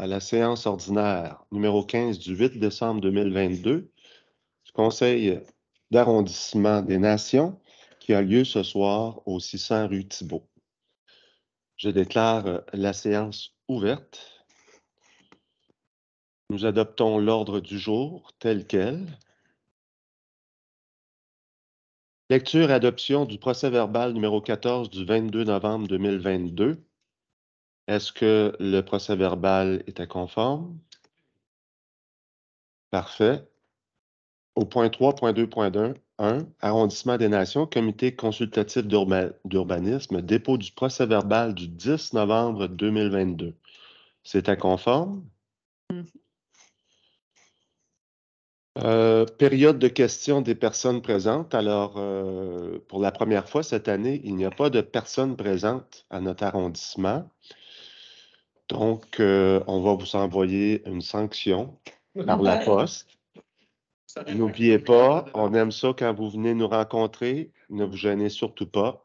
à la séance ordinaire numéro 15 du 8 décembre 2022 du Conseil d'arrondissement des Nations qui a lieu ce soir au 600 rue Thibault. Je déclare la séance ouverte. Nous adoptons l'ordre du jour tel quel. Lecture et adoption du procès-verbal numéro 14 du 22 novembre 2022. Est-ce que le procès-verbal était conforme? Parfait. Au point 3.2.1, Arrondissement des Nations, Comité consultatif d'urbanisme, dépôt du procès-verbal du 10 novembre 2022. C'était conforme? Période de questions des personnes présentes. Alors, pour la première fois cette année, il n'y a pas de personnes présentes à notre arrondissement. Donc, on va vous envoyer une sanction par la poste. N'oubliez pas, on aime ça quand vous venez nous rencontrer. Ne vous gênez surtout pas.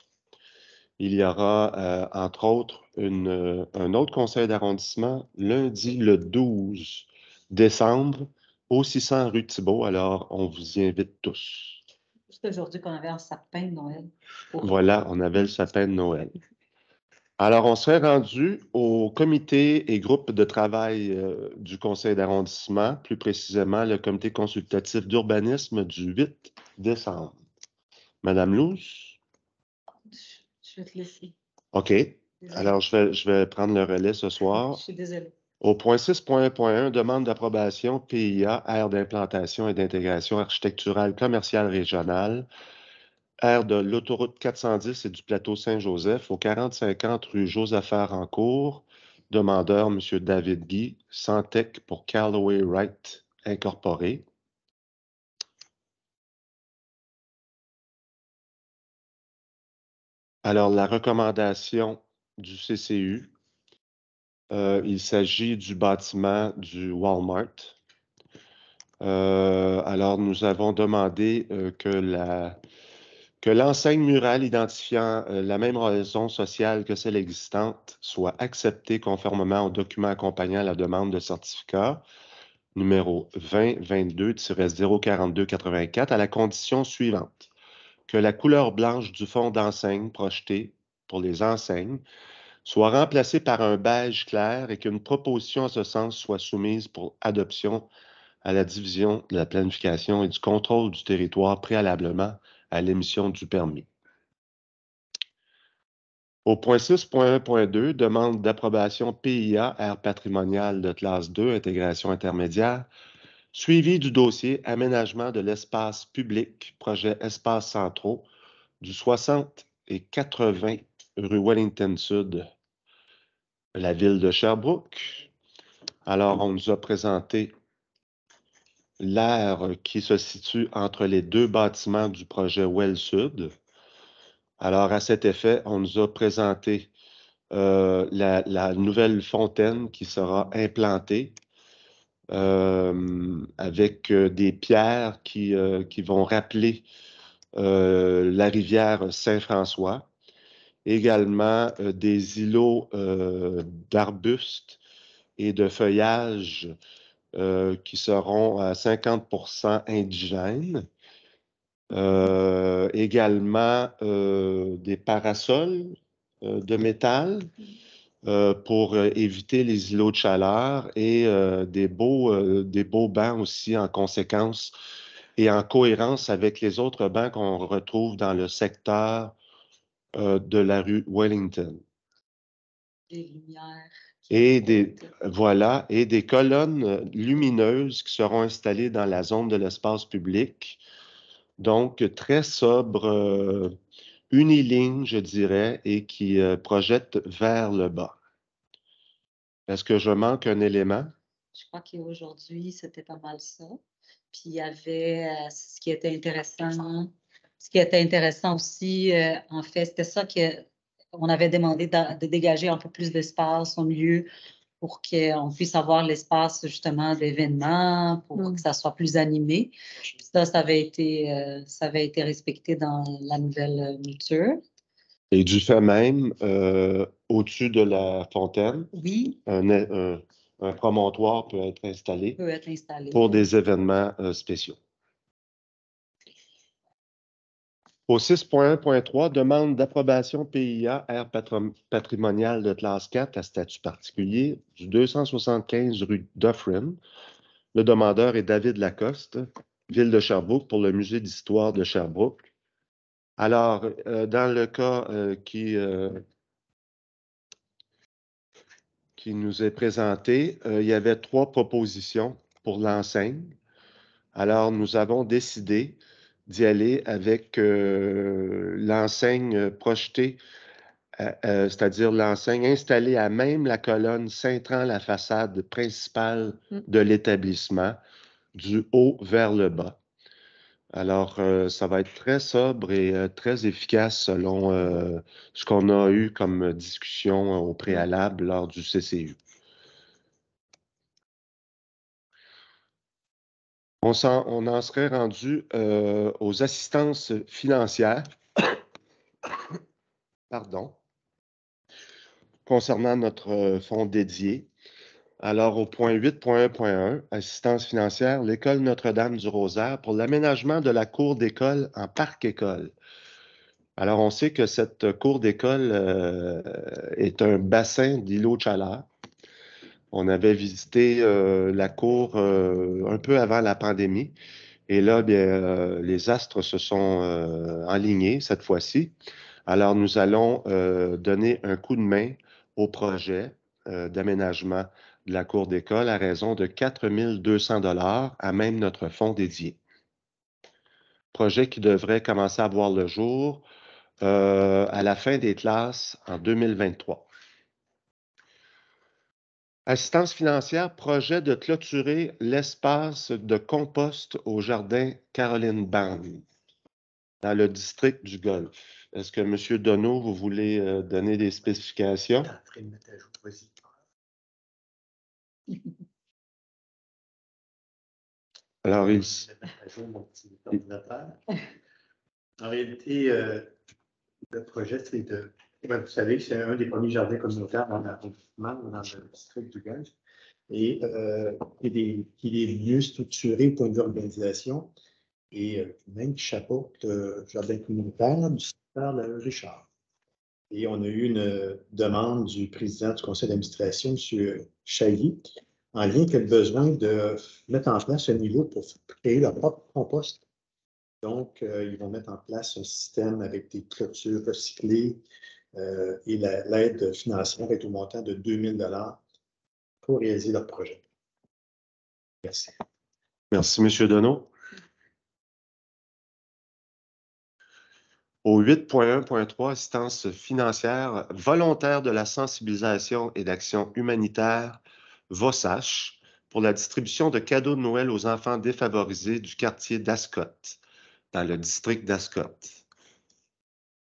Il y aura, entre autres, un autre conseil d'arrondissement lundi le 12 décembre au 600 rue Thibault. Alors, on vous y invite tous. C'est aujourd'hui qu'on avait un sapin de Noël. Voilà, on avait le sapin de Noël. Alors, on serait rendu au comité et groupe de travail du conseil d'arrondissement, plus précisément le comité consultatif d'urbanisme du 8 décembre. Madame Louz? Je vais te laisser. OK. Désolée. Alors, je vais prendre le relais ce soir. Je suis désolée. Au point 6.1, demande d'approbation PIA, aire d'implantation et d'intégration architecturale commerciale régionale, aire de l'autoroute 410 et du plateau Saint-Joseph, au 4050 rue Josaphat-Rancourt. Demandeur, M. David Guy, Santec pour Callaway Wright Incorporé. Alors, la recommandation du CCU, il s'agit du bâtiment du Walmart. Alors, nous avons demandé que l'enseigne murale identifiant la même raison sociale que celle existante soit acceptée conformément au document accompagnant la demande de certificat numéro 2022-04284 à la condition suivante: que la couleur blanche du fond d'enseigne projeté pour les enseignes soit remplacée par un beige clair et qu'une proposition en ce sens soit soumise pour adoption à la division de la planification et du contrôle du territoire préalablement à l'émission du permis. Au point 6.1.2, demande d'approbation PIA, aire patrimoniale de classe 2, intégration intermédiaire, suivi du dossier aménagement de l'espace public, projet espaces centraux, du 60 et 80 rue Wellington Sud, la ville de Sherbrooke. Alors, on nous a présenté l'aire qui se situe entre les deux bâtiments du projet Well Sud. Alors, à cet effet, on nous a présenté la nouvelle fontaine qui sera implantée avec des pierres qui vont rappeler la rivière Saint-François. Également des îlots d'arbustes et de feuillage qui seront à 50% indigènes. Également des parasols de métal pour éviter les îlots de chaleur et des beaux bancs aussi en conséquence et en cohérence avec les autres bancs qu'on retrouve dans le secteur de la rue Wellington. Des lumières. Et des colonnes lumineuses qui seront installées dans la zone de l'espace public. Donc, très sobre, uniligne, je dirais, et qui projette vers le bas. Est-ce que je manque un élément? Je crois qu'aujourd'hui, c'était pas mal ça. Puis il y avait ce qui était intéressant. Ce qui était intéressant aussi, en fait, c'était ça qu'on avait demandé de dégager un peu plus d'espace au milieu pour qu'on puisse avoir l'espace justement d'événements, pour que ça soit plus animé. Puis ça avait été respecté dans la nouvelle mouture. Et du fait même, au-dessus de la fontaine, Oui. un un promontoire peut être installé pour des événements spéciaux. Au 6.1.3, demande d'approbation PIA aire patrimoniale de classe 4 à statut particulier du 275 rue Dufferin. Le demandeur est David Lacoste, Ville de Sherbrooke, pour le Musée d'histoire de Sherbrooke. Alors, dans le cas qui nous est présenté, il y avait 3 propositions pour l'enseigne. Alors, nous avons décidé d'y aller avec l'enseigne projetée, c'est-à-dire l'enseigne installée à même la colonne cintrant la façade principale de l'établissement, du haut vers le bas. Alors, ça va être très sobre et très efficace selon ce qu'on a eu comme discussion au préalable lors du CCU. On en serait rendu aux assistances financières. Pardon. Concernant notre fonds dédié. Alors, au point 8.1.1, assistance financière, l'École Notre-Dame du Rosaire pour l'aménagement de la cour d'école en parc-école. Alors, on sait que cette cour d'école est un bassin d'îlots de chaleur. On avait visité la cour un peu avant la pandémie. Et là, bien, les astres se sont alignés cette fois-ci. Alors, nous allons donner un coup de main au projet d'aménagement de la cour d'école à raison de 4 200 $ à même notre fonds dédié. Projet qui devrait commencer à voir le jour à la fin des classes en 2023. Assistance financière, projet de clôturer l'espace de compost au jardin Caroline Band, dans le district du Golfe. Est-ce que M. Donneau, vous voulez donner des spécifications? Alors, en réalité, le projet, c'est de... Vous savez, c'est un des premiers jardins communautaires dans l'arrondissement, dans le district du Golfe, et qui est mieux structuré au point de vue organisation, et même qui chapeaute le jardin communautaire du secteur de Richard. Et on a eu une demande du président du conseil d'administration, M. Chailly, en lien avec le besoin de mettre en place un niveau pour créer leur propre compost. Donc, ils vont mettre en place un système avec des clôtures recyclées et l'aide financière est au montant de 2 000 $ pour réaliser leur projet. Merci. Merci, M. Donneau. Au 8.1.3, assistance financière volontaire de la sensibilisation et d'action humanitaire, VOSACH, pour la distribution de cadeaux de Noël aux enfants défavorisés du quartier d'Ascot, dans le district d'Ascot.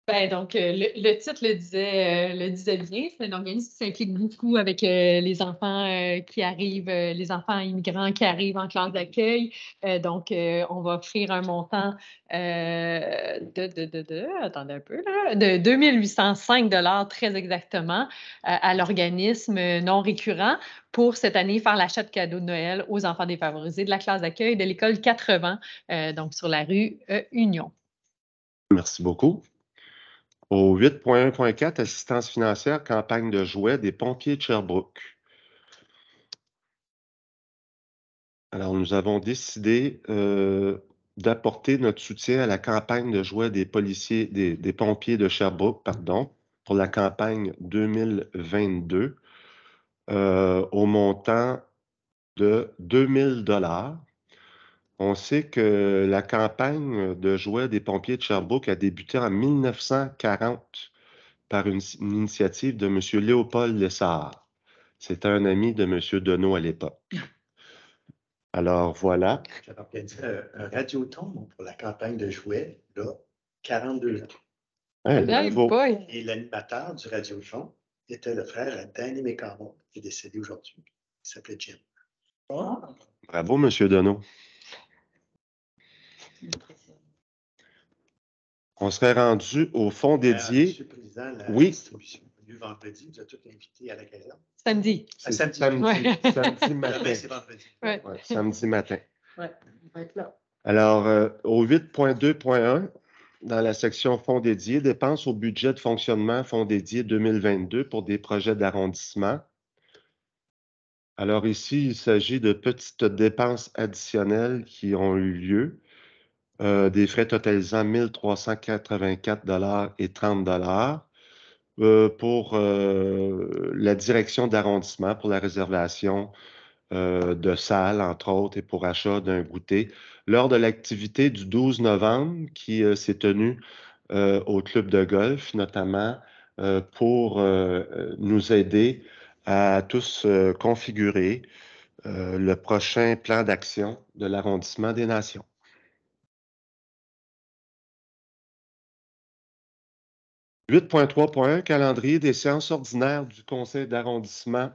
Ben, donc, le titre le disait bien. C'est un organisme qui s'implique beaucoup avec les enfants qui arrivent, les enfants immigrants qui arrivent en classe d'accueil. Donc, on va offrir un montant attendez un peu, là, de 2 805 $ très exactement à l'organisme non récurrent pour cette année faire l'achat de cadeaux de Noël aux enfants défavorisés de la classe d'accueil de l'école 80, donc sur la rue Union. Merci beaucoup. Au 8.1.4, assistance financière, campagne de jouets des pompiers de Sherbrooke. Alors, nous avons décidé d'apporter notre soutien à la campagne de jouets des pompiers de Sherbrooke, pardon, pour la campagne 2022, au montant de 2 000 $. On sait que la campagne de jouets des pompiers de Sherbrooke a débuté en 1940 par une initiative de M. Léopold Lessard. C'était un ami de M. Donneau à l'époque. Alors, voilà. J'avais organisé un radioton pour la campagne de jouets, là, 42 ans. Hey, bravo. Et l'animateur du radioton était le frère Danny McCarmon, qui est décédé aujourd'hui. Il s'appelait Jim. Oh. Bravo, M. Donneau. On serait rendu au fonds dédié. Monsieur le Président, la oui. distribution. venu vendredi, vous êtes tous invités à la caserne. Samedi. À samedi. Samedi, Ouais. samedi matin. Demain, c'est vendredi. Ouais. Ouais, samedi matin. Ouais, on va être là. Alors, au 8.2.1, dans la section fonds dédiés, dépenses au budget de fonctionnement fonds dédiés 2022 pour des projets d'arrondissement. Alors ici, il s'agit de petites dépenses additionnelles qui ont eu lieu, des frais totalisant 1 384,30 pour la direction d'arrondissement, pour la réservation de salles, entre autres, et pour achat d'un goûter, lors de l'activité du 12 novembre qui s'est tenue au club de golf, notamment pour nous aider à tous configurer le prochain plan d'action de l'arrondissement des Nations. « 8.3.1 Calendrier des séances ordinaires du Conseil d'arrondissement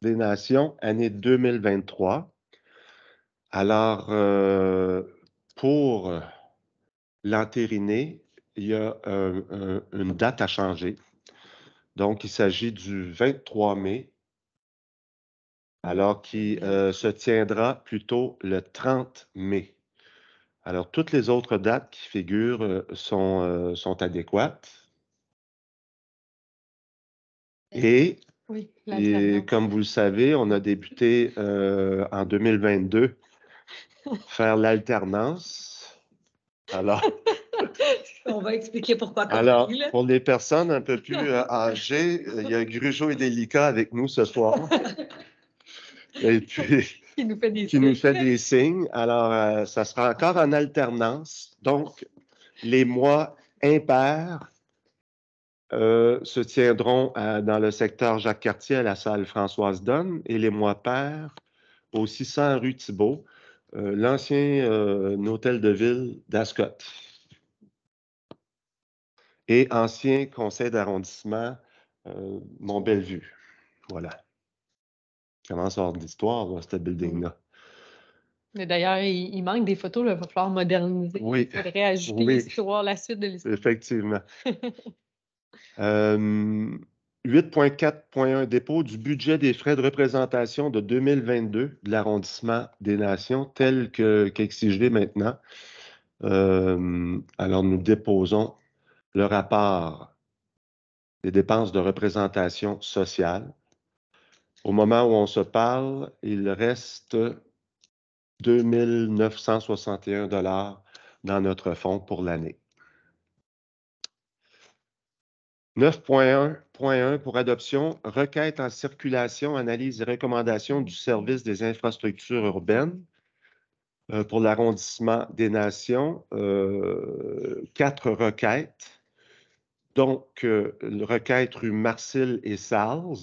des Nations, année 2023. Alors, pour l'entériner, il y a une date à changer. Donc, il s'agit du 23 mai, alors qui se tiendra plutôt le 30 mai. Alors, toutes les autres dates qui figurent sont adéquates. Et Oui, comme vous le savez, on a débuté en 2022 faire l'alternance. Alors, On va expliquer pourquoi. alors, pour les personnes un peu plus âgées, il y a Grugeot et Délicat avec nous ce soir. Et puis, qui nous fait des qui nous fait des signes. Alors, ça sera encore en alternance. Donc, les mois impairs se tiendront dans le secteur Jacques-Cartier à la salle Françoise-Donne et les mois pairs au 600 rue Thibault, l'ancien hôtel de ville d'Ascot et ancien conseil d'arrondissement Mont-Bellevue. Voilà. Comment ça sort d'histoire, ce building-là? Mais d'ailleurs, il manque des photos, il va falloir moderniser. Oui. Il faudrait ajouter Oui. l'histoire, la suite de l'histoire. Effectivement. 8.4.1 Dépôt du budget des frais de représentation de 2022 de l'arrondissement des Nations tel qu'exigé maintenant. Alors, nous déposons le rapport des dépenses de représentation sociale. Au moment où on se parle, il reste 2 961 $ dans notre fonds pour l'année. 9.1.1 pour adoption, requête en circulation, analyse et recommandation du service des infrastructures urbaines pour l'arrondissement des Nations. 4 requêtes. Donc, requête rue Marcille et Salles,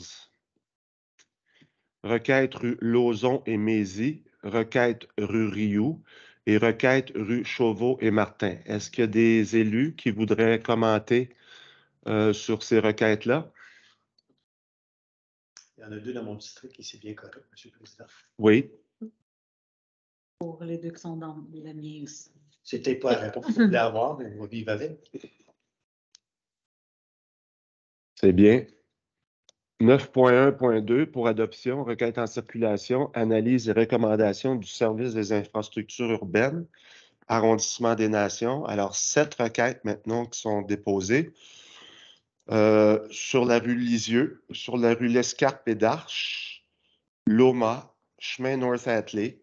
requête rue Lauzon et Mézy, requête rue Rioux et requête rue Chauveau et Martin. Est-ce qu'il y a des élus qui voudraient commenter sur ces requêtes-là? Il y en a 2 dans mon district et c'est bien correct, M. le Président. Oui. Pour les 2 qui sont dans la mienne aussi. C'était pas la réponse qu'on voulait avoir, mais on va vivre avec. C'est bien. 9.1.2 pour adoption, requête en circulation, analyse et recommandation du service des infrastructures urbaines, arrondissement des Nations. Alors, 7 requêtes maintenant qui sont déposées. Sur la rue Lisieux, sur la rue Lescarpe et d'Arche, Loma, chemin North Atlee,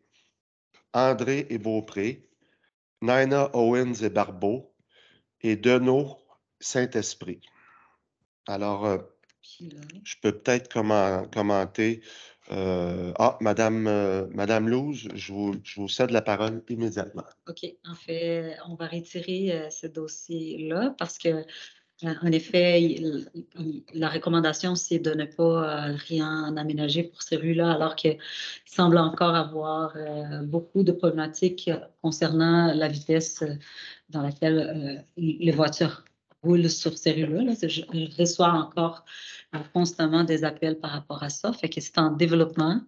André et Beaupré, Nina Owens et Barbeau, et Deneau, Saint-Esprit. Alors, je peux peut-être commenter. Madame Louze, je vous cède la parole immédiatement. OK. En fait, on va retirer ce dossier-là parce que, en effet, la recommandation, c'est de ne pas rien aménager pour ces rues-là, alors qu'il semble encore avoir beaucoup de problématiques concernant la vitesse dans laquelle les voitures roulent sur ces rues-là. Là. Je reçois encore constamment des appels par rapport à ça. Fait que c'est en développement.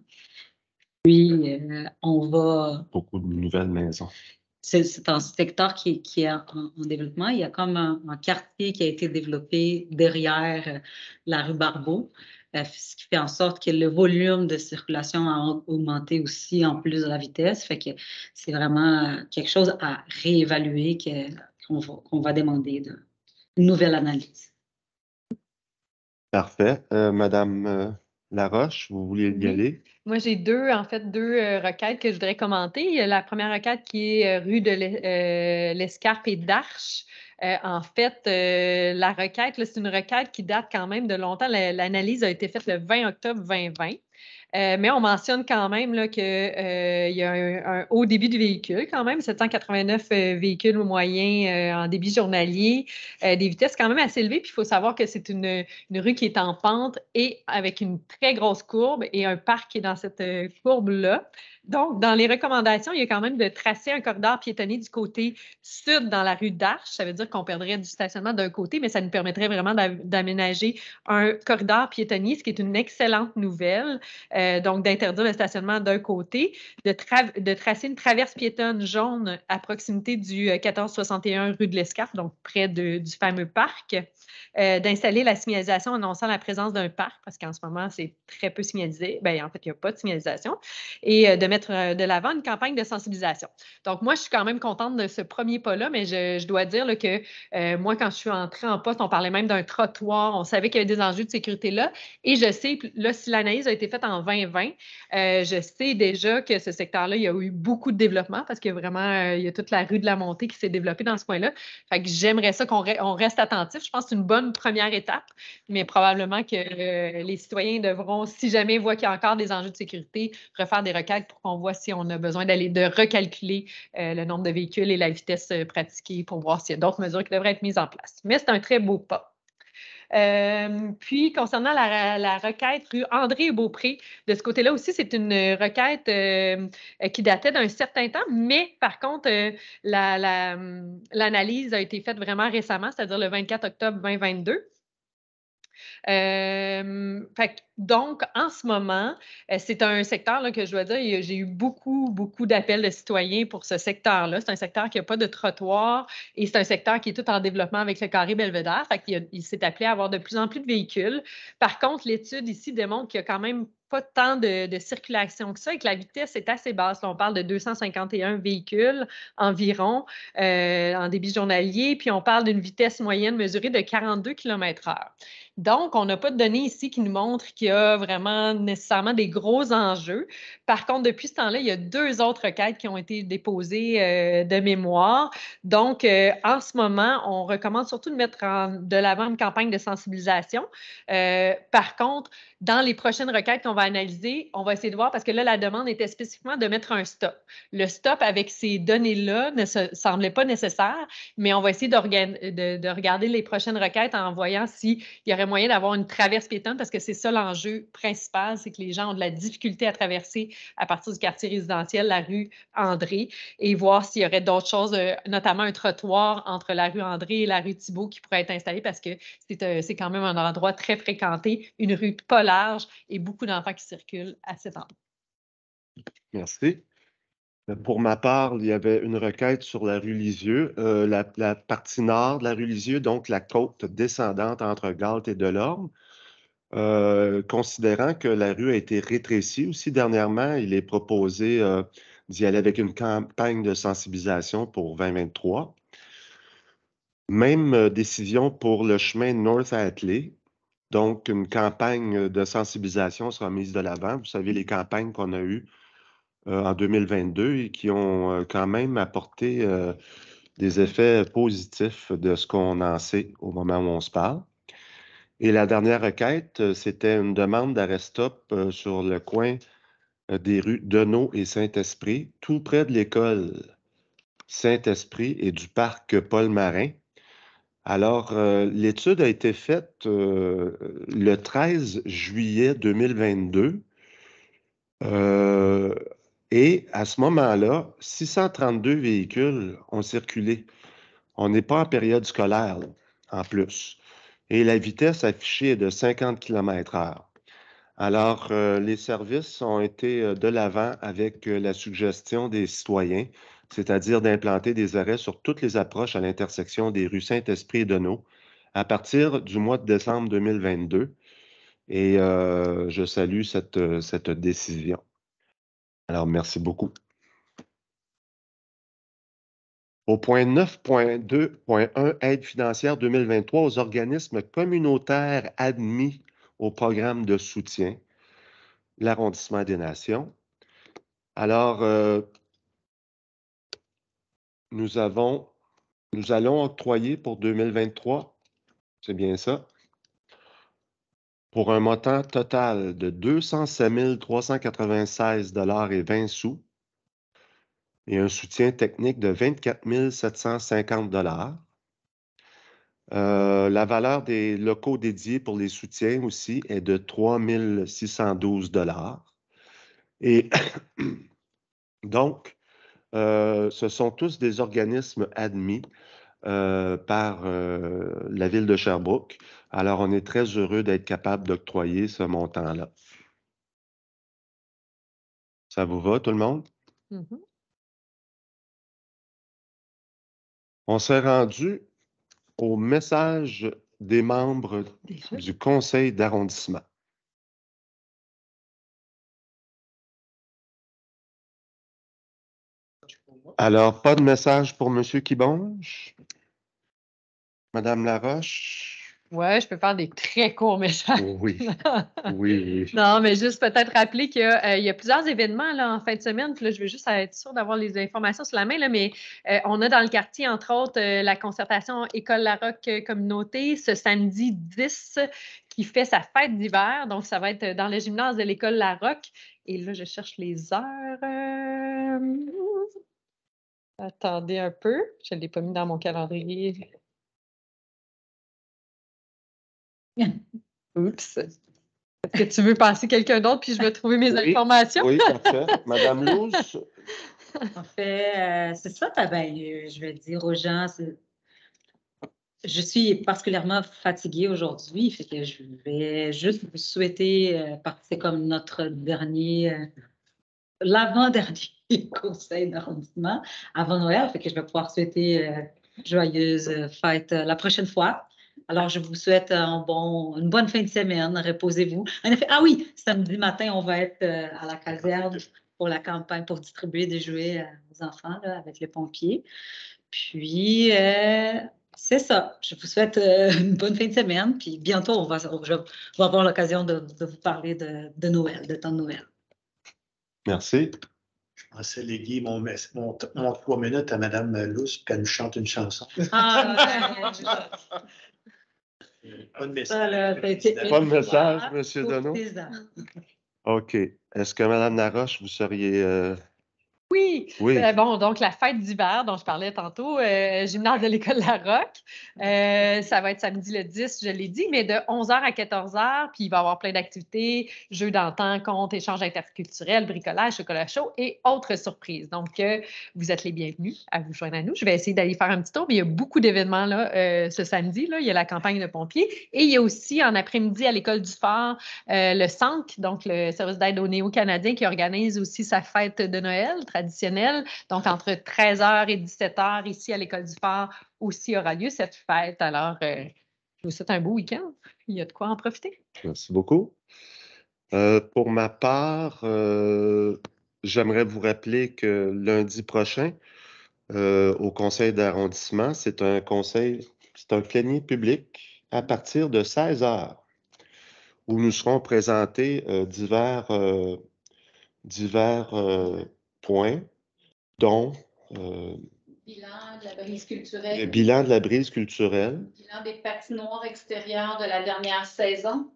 Puis, on va... Beaucoup de nouvelles maisons. c'est un secteur qui est en développement. Il y a comme un quartier qui a été développé derrière la rue Barbeau, ce qui fait en sorte que le volume de circulation a augmenté aussi en plus de la vitesse. Fait que c'est vraiment quelque chose à réévaluer qu'on va demander une nouvelle analyse. Parfait. Madame Laroche, vous vouliez y Oui. aller? Moi, j'ai deux requêtes que je voudrais commenter. Il y a la première requête qui est rue de l'Escarpe et d'Arche. En fait, la requête, là, c'est une requête qui date quand même de longtemps. L'analyse a été faite le 20 octobre 2020. Mais on mentionne quand même qu'il y a un haut débit du véhicule, quand même, 789 véhicules moyens en débit journalier, des vitesses quand même assez élevées. Puis il faut savoir que c'est une rue qui est en pente et avec une très grosse courbe et un parc qui est dans cette courbe-là. Donc, dans les recommandations, il y a quand même de tracer un corridor piétonnier du côté sud dans la rue d'Arche. Ça veut dire qu'on perdrait du stationnement d'un côté, mais ça nous permettrait vraiment d'aménager un corridor piétonnier, ce qui est une excellente nouvelle. Donc, d'interdire le stationnement d'un côté, de tracer une traverse piétonne jaune à proximité du 1461 rue de l'Escarpe, donc près du fameux parc. D'installer la signalisation annonçant la présence d'un parc, parce qu'en ce moment, c'est très peu signalisé. Bien, en fait, il n'y a pas de signalisation. Et de mettre de l'avant une campagne de sensibilisation. Donc, moi, je suis quand même contente de ce premier pas-là, mais je dois dire là, que moi, quand je suis entrée en poste, on parlait même d'un trottoir. On savait qu'il y avait des enjeux de sécurité là. Et je sais, là, si l'analyse a été faite en 2020, je sais déjà que ce secteur-là, il y a eu beaucoup de développement parce que vraiment, il y a toute la rue de la Montée qui s'est développée dans ce coin-là. Fait que j'aimerais ça qu'on reste attentif. Je pense que c'est une bonne première étape, mais probablement que les citoyens devront, si jamais ils voient qu'il y a encore des enjeux de sécurité, refaire des requêtes pour qu'on voit si on a besoin de recalculer le nombre de véhicules et la vitesse pratiquée pour voir s'il y a d'autres mesures qui devraient être mises en place. Mais c'est un très beau pas. Puis, concernant la requête rue André-Beaupré, de ce côté-là aussi, c'est une requête qui datait d'un certain temps, mais par contre, l'analyse a été faite vraiment récemment, c'est-à-dire le 24 octobre 2022. Donc, en ce moment, c'est un secteur là, que je dois dire, j'ai eu beaucoup d'appels de citoyens pour ce secteur-là. C'est un secteur qui n'a pas de trottoir et c'est un secteur qui est tout en développement avec le carré Belvédère. Il s'est appelé à avoir de plus en plus de véhicules. Par contre, l'étude ici démontre qu'il y a quand même pas tant de circulation que ça et que la vitesse est assez basse. Là, on parle de 251 véhicules environ en débit journalier, puis on parle d'une vitesse moyenne mesurée de 42 km/h. Donc, on n'a pas de données ici qui nous montrent qu'il y a vraiment nécessairement des gros enjeux. Par contre, depuis ce temps-là, il y a 2 autres requêtes qui ont été déposées de mémoire. Donc, en ce moment, on recommande surtout de mettre de l'avant une campagne de sensibilisation. Par contre, dans les prochaines requêtes qu'on va analyser, on va essayer de voir, parce que là, la demande était spécifiquement de mettre un stop. Le stop avec ces données-là ne semblait pas nécessaire, mais on va essayer de regarder les prochaines requêtes en voyant s'il y aurait moyen d'avoir une traverse piétonne, parce que c'est ça l'enjeu principal, c'est que les gens ont de la difficulté à traverser à partir du quartier résidentiel, la rue André, et voir s'il y aurait d'autres choses, notamment un trottoir entre la rue André et la rue Thibault qui pourrait être installé, parce que c'est quand même un endroit très fréquenté, une rue pas large et beaucoup d'enfants qui circulent à cet endroit. Merci. Pour ma part, il y avait une requête sur la rue Lisieux, la partie nord de la rue Lisieux, donc la côte descendante entre Galt et Delorme. Considérant que la rue a été rétrécie aussi dernièrement, il est proposé d'y aller avec une campagne de sensibilisation pour 2023. Même décision pour le chemin North Atlee. Donc, une campagne de sensibilisation sera mise de l'avant. Vous savez, les campagnes qu'on a eues en 2022 et qui ont quand même apporté des effets positifs de ce qu'on en sait au moment où on se parle. Et la dernière requête, c'était une demande d'arrêt-stop sur le coin des rues Deneau et Saint-Esprit, tout près de l'école Saint-Esprit et du parc Paul-Marin. Alors, l'étude a été faite le 13 juillet 2022. Et à ce moment-là, 632 véhicules ont circulé. On n'est pas en période scolaire, là, en plus. Et la vitesse affichée est de 50 km/h. Alors, les services ont été de l'avant avec la suggestion des citoyens c'est-à-dire d'implanter des arrêts sur toutes les approches à l'intersection des rues Saint-Esprit et Deneau à partir du mois de décembre 2022. Et je salue cette décision. Alors, merci beaucoup. Au point 9.2.1, aide financière 2023 aux organismes communautaires admis au programme de soutien, l'arrondissement des Nations. Alors, nous allons octroyer pour 2023, c'est bien ça, pour un montant total de 207 396,20 $ et un soutien technique de 24 750 $. La valeur des locaux dédiés pour les soutiens aussi est de 3 612 $. Et donc, ce sont tous des organismes admis par la ville de Sherbrooke. Alors, on est très heureux d'être capable d'octroyer ce montant-là. Ça vous va, tout le monde? Mhm. On s'est rendu au message des membres du conseil d'arrondissement. Alors, pas de message pour M. Kibonge? Madame Laroche? Ouais, je peux faire des très courts messages. Oui, oui. Non, mais juste peut-être rappeler qu'il y a plusieurs événements là, en fin de semaine. Puis là, je veux juste être sûre d'avoir les informations sur la main, là, mais on a dans le quartier, entre autres, la concertation École Larocque Communauté ce samedi 10 qui fait sa fête d'hiver. Donc, ça va être dans le gymnase de l'École Larocque. Et là, je cherche les heures. Attendez un peu. Je ne l'ai pas mis dans mon calendrier. Oups. Est-ce que tu veux passer quelqu'un d'autre puis je vais trouver mes informations? Oui, parfait. Madame Louz? En fait, c'est ça, je vais dire aux gens, je suis particulièrement fatiguée aujourd'hui, fait que je vais juste vous souhaiter, parce que c'est comme notre l'avant-dernier conseil d'arrondissement avant Noël, fait que je vais pouvoir souhaiter joyeuse fête la prochaine fois. Alors, je vous souhaite une bonne fin de semaine. Reposez-vous. En effet, ah oui, samedi matin, on va être à la caserne pour la campagne, pour distribuer des jouets aux enfants là, avec les pompiers. Puis, c'est ça. Je vous souhaite une bonne fin de semaine. Puis bientôt, je vais avoir l'occasion de vous parler de Noël, de temps de Noël. Merci. Je pensais léguer mon 3 minutes à Mme Luce, puis qu'elle nous chante une chanson. Ah, Pas de message. Pas de message, M. Deneau? Présent. OK. Est-ce que Mme Laroche, vous seriez... Oui. Oui. Bon, donc la fête d'hiver dont je parlais tantôt, gymnase de l'École Larocque. Ça va être samedi le 10, je l'ai dit, mais de 11h à 14h. Puis il va y avoir plein d'activités, jeux d'antan, contes, échanges interculturels, bricolage, chocolat chaud et autres surprises. Donc, vous êtes les bienvenus à vous joindre à nous. Je vais essayer d'aller faire un petit tour, mais il y a beaucoup d'événements là, ce samedi. Là. Il y a la campagne de pompiers et il y a aussi en après-midi à l'École du Fort le SANC, donc le service d'aide aux Néo-Canadiens, qui organise aussi sa fête de Noël traditionnelle. Donc, entre 13h et 17h, ici à l'École du Fort, aussi aura lieu cette fête. Alors, je vous souhaite un beau week-end. Il y a de quoi en profiter. Merci beaucoup. Pour ma part, j'aimerais vous rappeler que lundi prochain, au conseil d'arrondissement, c'est un plénier public à partir de 16h où nous serons présentés divers points, dont bilan de la brise culturelle, le bilan de la brise culturelle, bilan des patinoires extérieures de la dernière saison,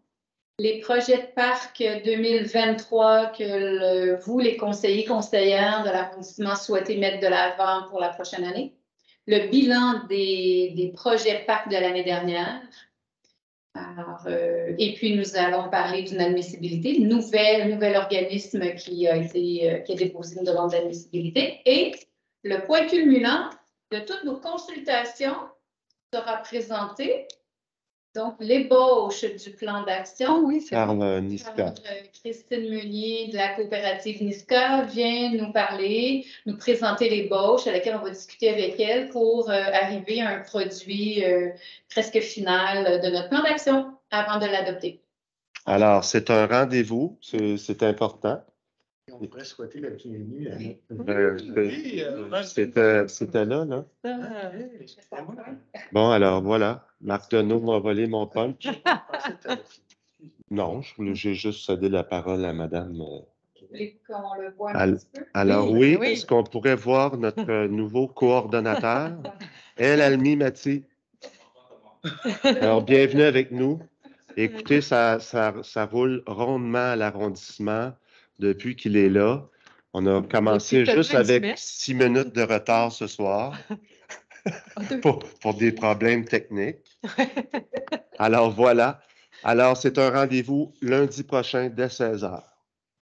les projets de parc 2023 que vous, les conseillers, conseillères de l'arrondissement, souhaitez mettre de l'avant pour la prochaine année, le bilan des projets parc de l'année dernière. Alors, et puis, nous allons parler d'une admissibilité, nouvel organisme qui a déposé une demande d'admissibilité. Et le point culminant de toutes nos consultations sera présenté Donc, l'ébauche du plan d'action. oui, c'est Par bon. Niska. Christine Meunier de la coopérative Niska vient nous parler, nous présenter l'ébauche à laquelle on va discuter avec elle pour arriver à un produit presque final de notre plan d'action avant de l'adopter. Alors, c'est un rendez-vous, c'est important. On pourrait souhaiter la bienvenue à C'était là, là. Ah, oui, c'était moi. Bon, alors voilà. Marc Deneau m'a volé mon punch. Non, j'ai juste cédé la parole à madame. Vous voulez qu'on le voit un Al- petit peu? Alors Oui, oui, oui. est-ce qu'on pourrait voir notre nouveau coordonnateur, El Almi Mati? Alors, bienvenue avec nous. Écoutez, ça roule rondement à l'arrondissement depuis qu'il est là. On a commencé Depuis juste peut-être une avec semaine. 6 minutes de retard ce soir pour des problèmes techniques. Alors voilà. Alors, c'est un rendez-vous lundi prochain dès 16h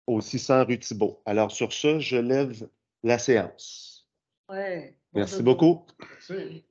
au 600 rue Thibault. Alors, sur ce, je lève la séance. Ouais. Merci beaucoup. Merci.